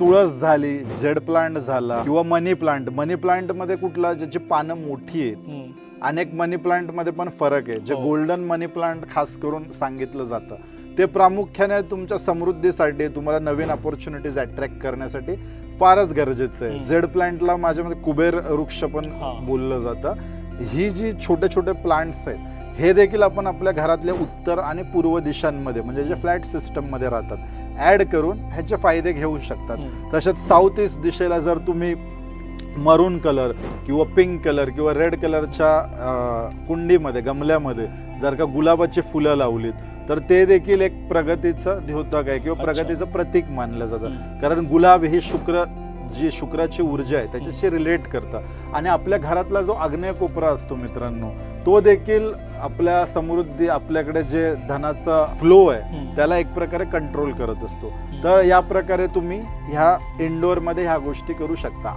तुळस झाली, jade plant झाला किंवा मनी प्लांट. मनी प्लांट मध्ये कुठला ज्याची पानं मोठी आहेत. अनेक मनी प्लांट मध्ये पण फरक आहे. जे गोल्डन मनी प्लांट खास करून सांगितलं जातं ते प्रामुख्याने तुमच्या समृद्धीसाठी, तुम्हाला नवीन अपॉर्च्युनिटीज अट्रॅक्ट करण्यासाठी फारच गरजेचं आहे. जेड प्लांटला माझ्यामध्ये कुबेर वृक्ष पण बोललं जातं. ही जी छोटे छोटे प्लांट्स आहेत हे देखील आपण आपल्या घरातल्या उत्तर आणि पूर्व दिशांमध्ये म्हणजे जे फ्लॅट सिस्टम मध्ये राहतात ऍड करून ह्याचे फायदे घेऊ शकतात. तसेच साऊथ ईस्ट दिशेला जर तुम्ही मरून कलर किंवा पिंक कलर किंवा रेड कलरच्या कुंडीमध्ये, गमल्यामध्ये जर का गुलाबाची फुलं लावलीत तर ते देखील एक प्रगतीचं द्योतक आहे किंवा प्रगतीचं प्रतीक मानलं जातं. कारण गुलाब ही जी शुक्राची ऊर्जा आहे त्याच्याशी रिलेट करतं. आणि आपल्या घरातला जो आग्नेय कोपरा असतो मित्रांनो, तो देखील आपल्या समृद्धी, आपल्याकडे जे धनाचा फ्लो आहे त्याला एक प्रकारे कंट्रोल करत असतो. तर या प्रकारे तुम्ही ह्या इंडोर मध्ये ह्या गोष्टी करू शकता.